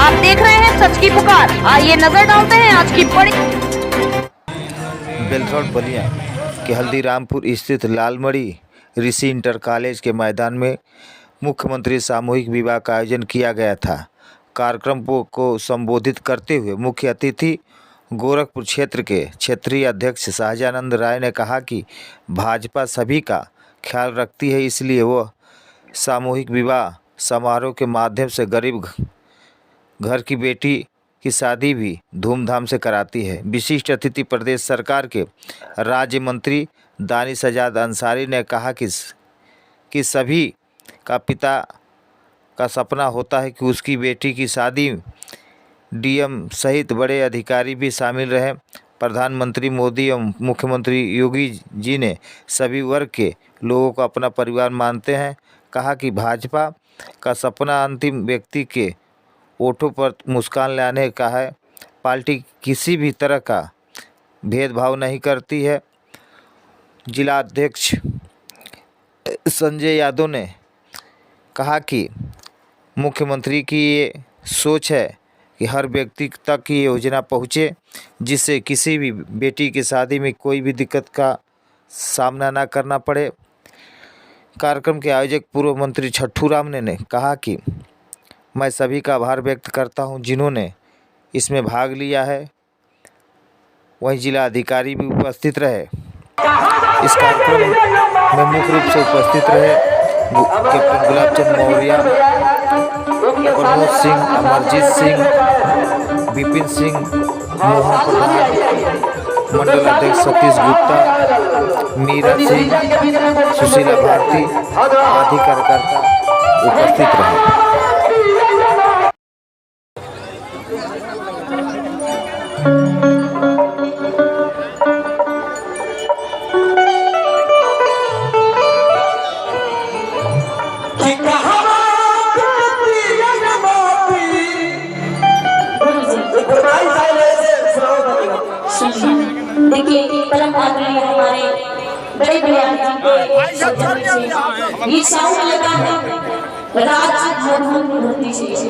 आप देख रहे हैं सच की पुकार। आइए नजर डालते हैं आज की बड़ी। बेलथौड़ बलिया के हल्दीरामपुर स्थित लालमड़ी ऋषि इंटर कॉलेज के मैदान में मुख्यमंत्री सामूहिक विवाह का आयोजन किया गया था। कार्यक्रम को संबोधित करते हुए मुख्य अतिथि गोरखपुर क्षेत्र के क्षेत्रीय अध्यक्ष शाहजानंद राय ने कहा कि भाजपा सभी का ख्याल रखती है, इसलिए वह सामूहिक विवाह समारोह के माध्यम से गरीब घर की बेटी की शादी भी धूमधाम से कराती है। विशिष्ट अतिथि प्रदेश सरकार के राज्य मंत्री दानिश आजाद अंसारी ने कहा कि सभी का पिता का सपना होता है कि उसकी बेटी की शादी डीएम सहित बड़े अधिकारी भी शामिल रहे। प्रधानमंत्री मोदी एवं मुख्यमंत्री योगी जी ने सभी वर्ग के लोगों को अपना परिवार मानते हैं। कहा कि भाजपा का सपना अंतिम व्यक्ति के वोटों पर मुस्कान लाने का है। पार्टी किसी भी तरह का भेदभाव नहीं करती है। जिला अध्यक्ष संजय यादव ने कहा कि मुख्यमंत्री की ये सोच है कि हर व्यक्ति तक ये योजना पहुँचे, जिससे किसी भी बेटी की शादी में कोई भी दिक्कत का सामना ना करना पड़े। कार्यक्रम के आयोजक पूर्व मंत्री छट्टू राम ने कहा कि मैं सभी का आभार व्यक्त करता हूं जिन्होंने इसमें भाग लिया है। वहीं जिला अधिकारी भी उपस्थित रहे। इस कार्यक्रम में मुख्य रूप से उपस्थित रहे कैप्टन गुलाबचंद मौर्य, प्रमोद सिंह, अमरजीत सिंह, विपिन सिंह, मोहन प्रधान, मंडल अध्यक्ष सतीश गुप्ता, मीरा सिंह, सुशीला भारती आदि कार्यकर्ता उपस्थित रहे। देखिए परम आदरणीय हमारे बड़े ये साउंड लगा है राज भगवान की धरती से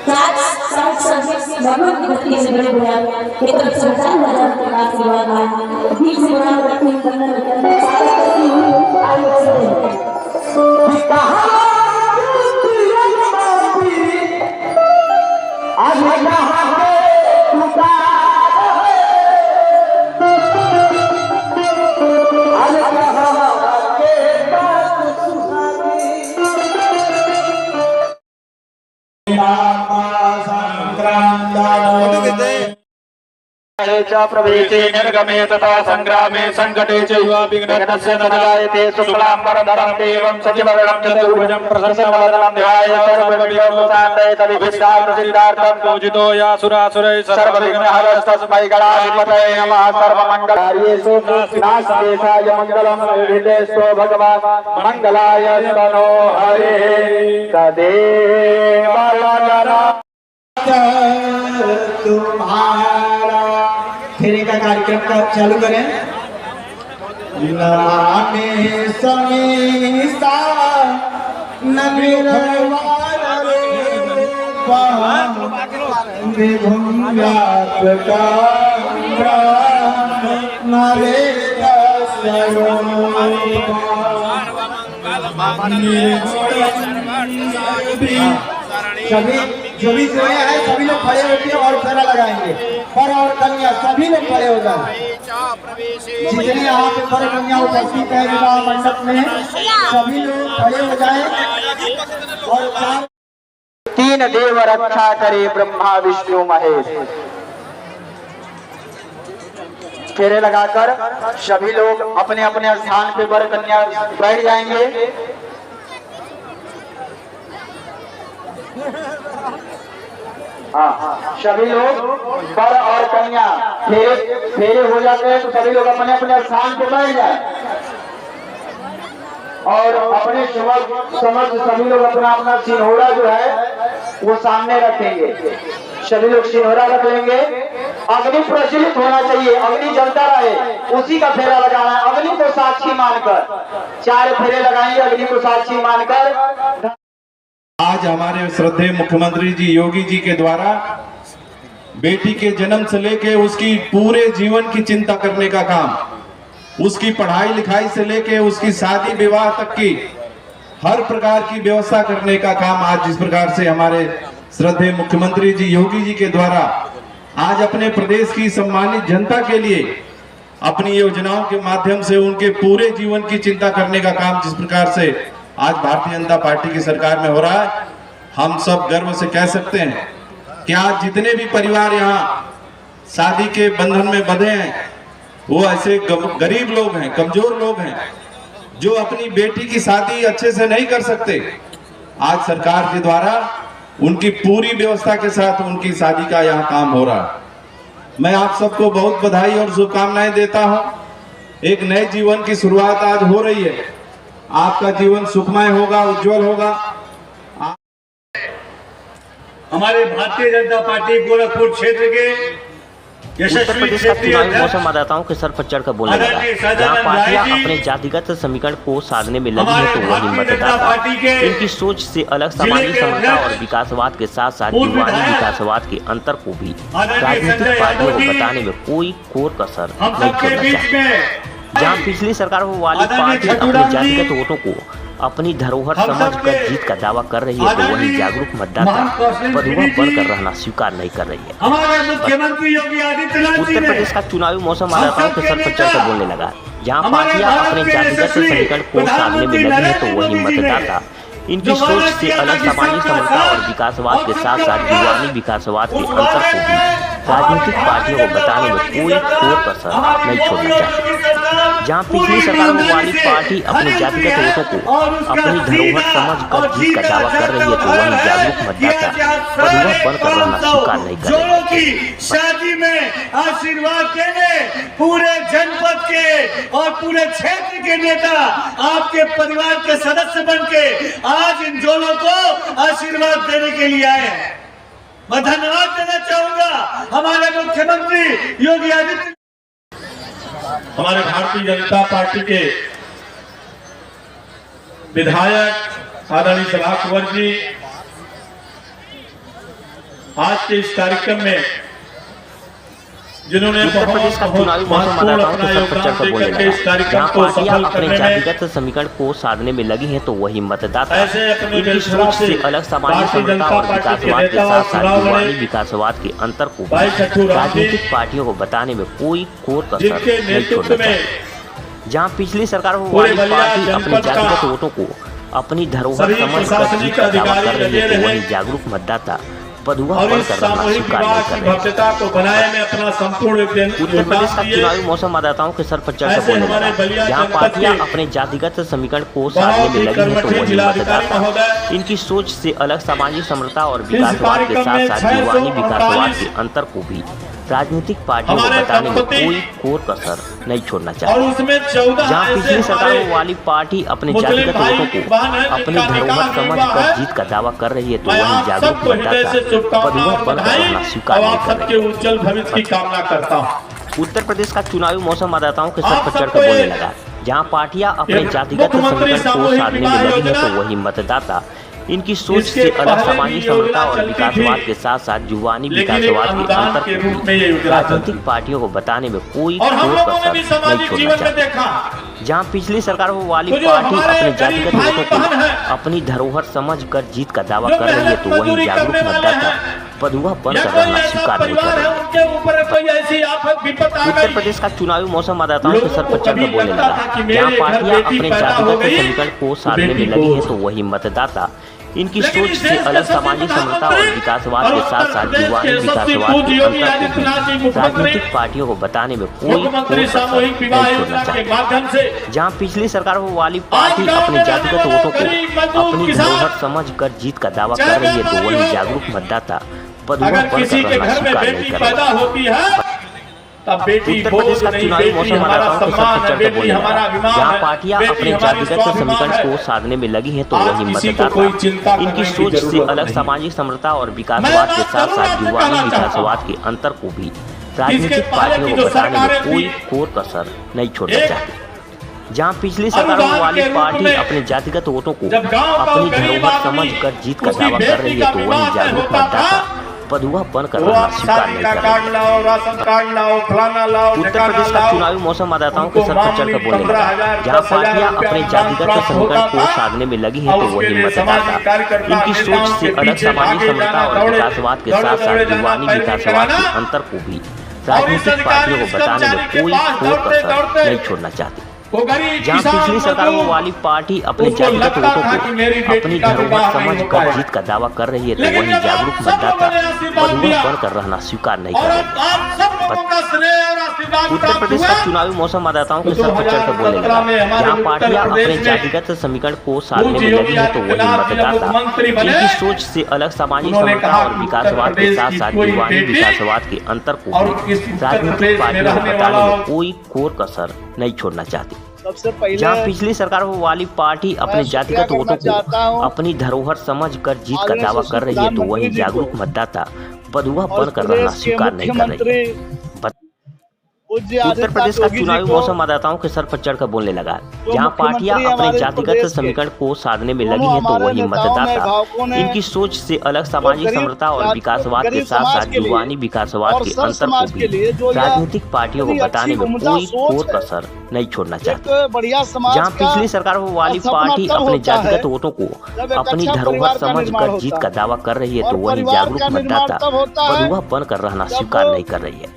राज साउंड सर्विस भगवान की धरती से बड़े भैया ये तो सरकार वाला का आशीर्वाद है। बीच में बड़ा रखने करना करना सारा करती हूं आज प्रवेशे निर्गमे तथा संग्रामे संकटे चैव विघ्नस्य न जायते। शुक्लांबरधरं देवं सचिववर्णं चतुर्भुजं प्रसन्नवदनं ध्यायेत् सर्वविघ्नोपशान्तये। तद्विद्यार्थं सिद्धार्थं पूजितो यासुरासुरैः सर्वविघ्नहरस्तस्मै गणाधिपतये नमः। सर्वमङ्गलार्येषु नास्तेषाय मङ्गलं विदेशो भगवान् मङ्गलाय तनो हरिः तदेव तुम्हारा फेरे का कार्यक्रम का चालू करें। नामे समीसा सभी जो भी सोए हैं सभी लोग खड़े होकर और फेरा लगाएंगे। पर और कन्या सभी लोग खड़े हो जाए। जितने यहाँ पे पर कन्या उपस्थित है विवाह मंडप में सभी लोग खड़े हो जाए। और तीन देव रक्षा करे ब्रह्मा विष्णु महेश। फेरे लगाकर सभी लोग अपने अपने स्थान पे वर कन्या बैठ जाएंगे। हाँ, सभी लोग वर और कन्या फेरे हो जाते हैं तो सभी लोग अपने अपने स्थान पे बैठ जाए और अपने समझ सभी लोग अपना अपना सिन्होरा जो है वो सामने रखेंगे। सभी लोग सिन्होरा रख लेंगे। अग्नि प्रज्वलित होना चाहिए, अग्नि जलता रहे, उसी का फेरा लगाना है। अग्नि को साक्षी मानकर 4 फेरे लगाएंगे, अग्नि को साक्षी मानकर। आज आज हमारे श्रद्धेय मुख्यमंत्री जी योगी जी के द्वारा बेटी के जन्म से लेके उसकी पूरे जीवन की चिंता करने का काम, उसकी पढ़ाई लिखाई से लेके उसकी शादी विवाह तक की हर प्रकार की व्यवस्था करने का काम आज जिस प्रकार से हमारे श्रद्धेय मुख्यमंत्री जी योगी जी के द्वारा आज अपने प्रदेश की सम्मानित जनता के लिए अपनी योजनाओं के माध्यम से उनके पूरे जीवन की चिंता करने का काम जिस प्रकार से आज भारतीय जनता पार्टी की सरकार में हो रहा है, हम सब गर्व से कह सकते हैं कि आज जितने भी परिवार यहाँ शादी के बंधन में बंधे हैं वो ऐसे गरीब लोग हैं, कमजोर लोग हैं जो अपनी बेटी की शादी अच्छे से नहीं कर सकते। आज सरकार के द्वारा उनकी पूरी व्यवस्था के साथ उनकी शादी का यहाँ काम हो रहा है। मैं आप सबको बहुत बधाई और शुभकामनाएं देता हूँ। एक नए जीवन की शुरुआत आज हो रही है। आपका जीवन सुखमय होगा, उज्जवल होगा। हमारे भारतीय जनता पार्टी गोरखपुर क्षेत्र के उत्तर प्रदेश का चुनावी मौसम मतदाताओं के सर पर चढ़कर बोलने लगा। जहां पार्टियां अपने जातिगत समीकरण को साधने में लगी है तो वही मतदाता इनकी सोच से अलग सामाजिक समता और विकासवाद के साथ साथ युवानी विकासवाद के अंतर को भी राजनीतिक पार्टियों को बताने में कोई कोर कसर नहीं छोड़ना चाहिए। जहाँ पिछली सरकार वाली पार्टी अपने जातिगत वोटों को अपनी धरोहर समझकर जीत का दावा कर रही है तो वही जागरूक मतदाता पदुआ बनकर रहना स्वीकार नहीं कर रही है। हमारे मुख्यमंत्री योगी आदित्यनाथ जी उत्तर प्रदेश का चुनावी मौसम मतदाताओं के सर पर चढ़कर बोलने लगा। जहां पार्टियां अपने जातिगत समीकरण को साधने में लगी है तो वही मतदाता इनकी सोच से अलग सामाजिक समता और विकासवाद के साथ साथ युवानी विकासवाद के अंतर को भी राजनीतिक पार्टियों को बताने में कोई कोर कसर नहीं छोड़ना चाहिए। जहां पिछली सरकार वाली पार्टी अपने जातिगत वोटों को अपनी धरोहर समझकर जीत का दावा कर रही है तो वही जागरूक मतदाता पदुआ बनकर रहना स्वीकार नहीं कर रही है। शादी में आशीर्वाद देने पूरे जनपद के और पूरे क्षेत्र के नेता आपके परिवार के सदस्य बन के आज इन जोड़ों को आशीर्वाद देने के लिए आए हैं। मैं धन्यवाद देना चाहूंगा हमारे मुख्यमंत्री योगी आदित्यनाथ, हमारे भारतीय जनता पार्टी के विधायक आदरणीय सभा कुंवर जी आज के इस कार्यक्रम में जिन्होंने उत्तर प्रदेश का चुनावी मौसम मतदाताओं के सर पर चढ़कर बोलने लगा। जहां पार्टियां अपने जातिगत समीकरण को साधने में लगी हैं तो वही मतदाता इनकी सोच से अलग सामाजिक समता और विकासवाद के साथ साथ युवानी विकासवाद के अंतर को राजनीतिक पार्टियों को बताने में कोई कोर कसर नहीं छोड़ना चाहिए। जहां पिछली सरकार वाली पार्टी अपने जातिगत वोटों को अपनी धरोहर समझकर जीत का दावा कर रही है तो वही जागरूक मतदाता पदुआ बनकर रहना स्वीकार नहीं कर रहे हैं। उत्तर प्रदेश का चुनावी मौसम मतदाताओं के सर पर चढ़कर बोलने लगा। जहां पार्टियां अपने जातिगत समीकरण को साधने में लगी है तो वही मतदाता इनकी सोच से अलग सामाजिक समता और विकासवाद के साथ साथ युवानी विकासवाद के अंतर को भी राजनीतिक पार्टियों को बताने में कोई कोर कसर नहीं छोड़ना चाहिए। जहां पिछली सरकार वाली पार्टी अपने जातिगत वोटों को अपनी धरोहर समझकर जीत का दावा कर रही है तो वही जागरूक मतदाता पदुआ बनकर रहना स्वीकार नहीं कर रहे। उत्तर प्रदेश का चुनावी मौसम मतदाताओं के सर पर चढ़कर बोलने लगा। जहां पार्टियां अपने जातिगत समीकरण को साधने में लगी है तो वही मतदाता इनकी सोच से अलग सामाजिक समता और विकासवाद के साथ साथ युवानी विकासवाद के अंतर को भी राजनीतिक पार्टियों को बताने में कोई कोर कसर नहीं छोड़ना चाहिए। जहां पिछली सरकार वाली पार्टी अपने जातिगत वोटों को अपनी धरोहर समझकर जीत का दावा कर रही है तो वही जागरूक मतदाता पदुआ बनकर रहना स्वीकार नहीं कर रहे। उत्तर प्रदेश का चुनावी मौसम मतदाताओं के सर पर चढ़कर बोलने लगा। जहां पार्टियां अपने जातिगत समीकरण को साधने में लगी है तो वही मतदाता इनकी सोच से अलग सामाजिक समता और विकासवाद के साथ साथ युवानी विकासवाद के अंतर को भी राजनीतिक पार्टियों को बताने में कोई कोर कसर नहीं छोड़ना चाहिए। जहां पिछली सरकार वाली पार्टी अपने जातिगत वोटों को अपनी धरोहर समझकर जीत का दावा कर रही है तो वही जागरूक मतदाता पदुआ बनकर रहना स्वीकार नहीं कर रहे। उत्तर प्रदेश का चुनावी मौसम मतदाताओं के सर पर चढ़कर बोलने लगा। जहां पार्टियां अपने जातिगत समीकरण को साधने में लगी हैं तो वही मतदाता इनकी सोच से अलग सामाजिक समता और विकासवाद के साथ साथ युवानी विकासवाद के अंतर को भी राजनीतिक पार्टियों को बताने में कोई कोर कसर नहीं छोड़ना चाहिए। जहां पिछली सरकारों वाली पार्टी अपने जातिगत वोटों को अपनी धरोहर समझकर जीत का दावा कर रही है, तो वहीं जागरूक मतदाता पदुआ बनकर रहना स्वीकार नहीं कर रहे। उत्तर प्रदेश का चुनावी मौसम मतदाताओं के सर पर चढ़कर बोलने लगा। जहां पार्टियां अपने जातिगत समीकरण को साधने में लगी हैं, तो वही मतदाता इनकी सोच से अलग सामाजिक समता और विकासवाद के साथ साथ दीवानी विकासवाद के अंतर को भी राजनीतिक पार्टियों को बताने में कोई कसर नहीं छोड़ना चाहती। जहां पिछली सरकारों वाली पार्टी अपने जातिगत वोटों को अपनी धरोहर समझकर जीत का दावा कर रही है, तो वहीं जागरूक मतदाता पदुआ बनकर रहना स्वीकार नहीं कर रहे। उत्तर प्रदेश का चुनावी मौसम मतदाताओं के सर पर चढ़कर बोलने लगा। जहां पार्टियां अपने जातिगत समीकरण को साधने में लगी है, तो वही मतदाता इनकी सोच से अलग सामाजिक समता और विकासवाद के साथ साथ दीवानी विकासवाद के अंतर को भी राजनीतिक पार्टियों को बताने में कोई कोर कसर नहीं छोड़ना चाहती। जहां पिछली सरकारों वाली पार्टी अपने जातिगत वोटों को अपनी धरोहर समझकर जीत का दावा कर रही है, तो वहीं जागरूक मतदाता पदुआ बनकर रहना स्वीकार नहीं कर रही है। उत्तर प्रदेश का चुनावी मौसम मतदाताओं के सर पर चढ़कर बोलने लगा। जहां पार्टियां अपने जातिगत समीकरण को साधने में लगी हैं, तो वही मतदाता इनकी सोच से अलग सामाजिक समता और विकासवाद के साथ साथ दीवानी विकासवाद के अंतर को भी राजनीतिक पार्टियों को बताने में कोई कोर कसर नहीं छोड़ना चाहती। जहां पिछली सरकारों वाली पार्टी अपने जातिगत वोटों को अपनी धरोहर समझकर जीत का दावा कर रही है, तो वही जागरूक मतदाता पदुआ बनकर रहना स्वीकार नहीं कर रही है।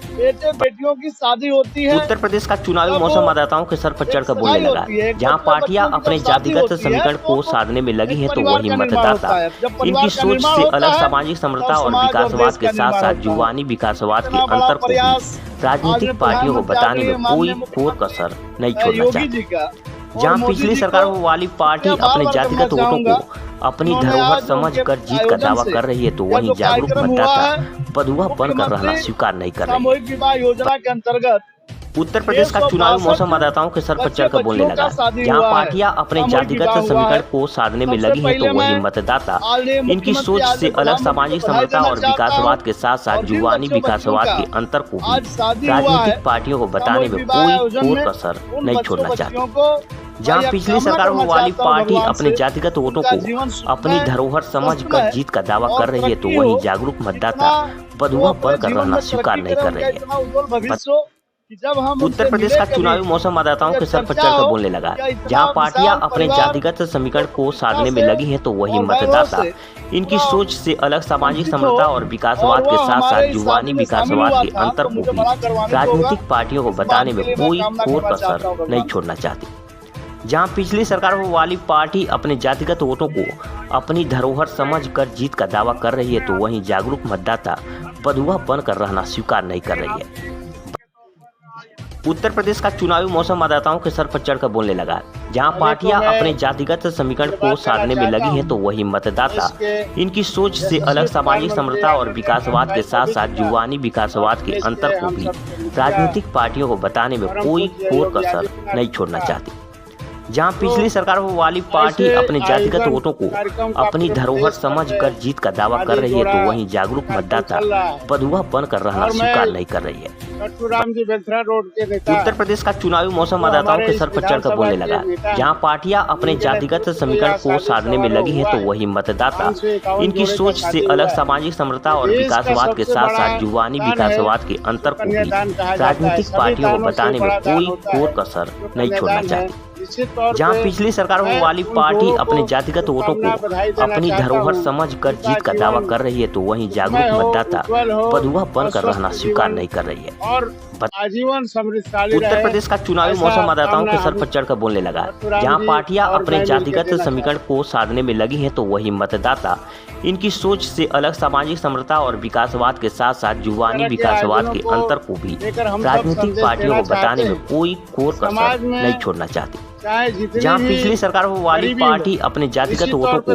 बेटियों की शादी होती है। उत्तर प्रदेश का चुनावी मौसम मतदाताओं के सर पर चढ़कर बोलने लगा। जहां पार्टियां अपने जातिगत समीकरण को साधने में लगी हैं, तो वही मतदाता इनकी सोच से अलग सामाजिक समता और विकासवाद के साथ साथ दीवानी विकासवाद के अंतर को भी राजनीतिक पार्टियों को बताने में कोई कोर कसर नहीं छोड़ना चाहती। जहां पिछली सरकारों वाली पार्टी अपने जातिगत वोटों को अपनी धरोहर समझकर जीत का दावा कर रही है, तो वहीं जागरूक मतदाता पदुआ बनकर रहना स्वीकार नहीं कर रही है। उत्तर प्रदेश का चुनावी मौसम मतदाताओं के सर पर चढ़कर बोलने लगा। जहां पार्टियां अपने जातिगत समीकरण को साधने में लगी हैं, तो वही मतदाता इनकी सोच से अलग सामाजिक समता और विकासवाद के साथ साथ दीवानी विकासवाद के अंतर को भी राजनीतिक पार्टियों को बताने में कोई कोर कसर नहीं छोड़ना चाहती। जहां पिछली सरकारों वाली पार्टी अपने जातिगत वोटों को अपनी धरोहर समझकर जीत का दावा कर रही है, तो वही जागरूक मतदाता पदुआ बनकर रहना स्वीकार नहीं कर रही है। उत्तर प्रदेश का चुनावी मौसम मतदाताओं के सर पर चढ़कर बोलने लगा। जहां पार्टियां अपने जातिगत समीकरण को साधने में लगी हैं, तो वही मतदाता इनकी सोच से अलग सामाजिक समता और विकासवाद के साथ साथ दीवानी विकासवाद के अंतर को भी राजनीतिक पार्टियों को बताने में कोई कोर कसर नहीं छोड़ना चाहती। जहां पिछली सरकारों वाली पार्टी अपने जातिगत वोटों को अपनी धरोहर समझकर जीत का दावा कर रही है, तो वहीं जागरूक मतदाता पदुआ बनकर रहना स्वीकार नहीं कर रही है। उत्तर प्रदेश का चुनावी मौसम मतदाताओं के सर पर चढ़कर बोलने लगा। जहां पार्टियां अपने जातिगत समीकरण को साधने में लगी हैं, तो वही मतदाता इनकी सोच से अलग सामाजिक समता और विकासवाद के साथ साथ दीवानी विकासवाद के अंतर को भी राजनीतिक पार्टियों को बताने में कोई कोर कसर नहीं छोड़ना चाहती। जहां पिछली सरकारों वाली पार्टी अपने जातिगत वोटों को अपनी धरोहर समझकर जीत का दावा कर रही है, तो वहीं जागरूक मतदाता पदुआ बनकर रहना स्वीकार नहीं कर रही है। उत्तर प्रदेश का चुनावी मौसम मतदाताओं के सर पर चढ़कर बोलने लगा। जहां पार्टियां अपने जातिगत समीकरण को साधने में लगी हैं, तो वही मतदाता इनकी सोच से अलग सामाजिक समता और विकासवाद के साथ साथ दीवानी विकासवाद के अंतर को भी राजनीतिक पार्टियों को बताने में कोई कोर कसर नहीं छोड़ना चाहती। जहां पिछली सरकारों वाली पार्टी अपने जातिगत वोटों को अपनी धरोहर समझकर जीत का दावा कर रही है, तो वहीं जागरूक मतदाता पदुआ बनकर रहना स्वीकार नहीं कर रही है। उत्तर प्रदेश का चुनावी मौसम मतदाताओं के सर पर चढ़कर बोलने लगा। जहां पार्टियां अपने जातिगत समीकरण को साधने में लगी हैं, तो वही मतदाता इनकी सोच से अलग सामाजिक समता और विकासवाद के साथ साथ दीवानी विकासवाद के अंतर को भी राजनीतिक पार्टियों को बताने में कोई कोर कसर नहीं छोड़ना चाहती। जहां पिछली सरकारों वाली पार्टी अपने जातिगत वोटों को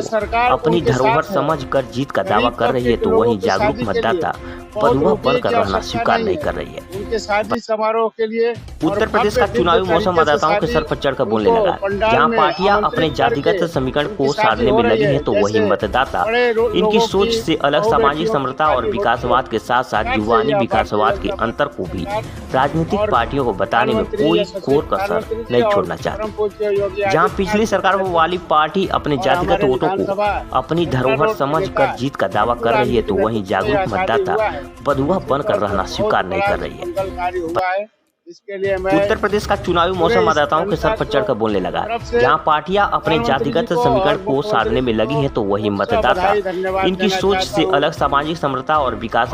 अपनी धरोहर समझकर जीत का दावा कर रही है, तो वहीं जागरूक मतदाता पदुआ बनकर रहना स्वीकार नहीं कर रही है। उनके शादी समारोह के लिए उत्तर प्रदेश का चुनावी मौसम मतदाताओं के सर पर चढ़कर बोलने लगा। जहां पार्टियां अपने जातिगत समीकरण को साधने में लगी हैं, तो वही मतदाता इनकी सोच से अलग सामाजिक समरसता और विकासवाद के साथ साथ युवानी विकासवाद के अंतर को भी राजनीतिक पार्टियों को बताने में कोई कोर कसर नहीं छोड़ना चाहती। जहां पिछली सरकार वाली पार्टी अपने जातिगत वोटों को अपनी धरोहर समझकर जीत का दावा कर रही है, तो वहीं जागरूक मतदाता बधुआ बनकर रहना स्वीकार नहीं कर रही है। उत्तर प्रदेश का चुनावी मौसम मतदाताओं के सर पर चढ़कर बोलने लगा। जहां पार्टियां अपने जातिगत समीकरण को साधने में लगी हैं, तो वही मतदाता इनकी सोच से अलग सामाजिक समरसता और विकास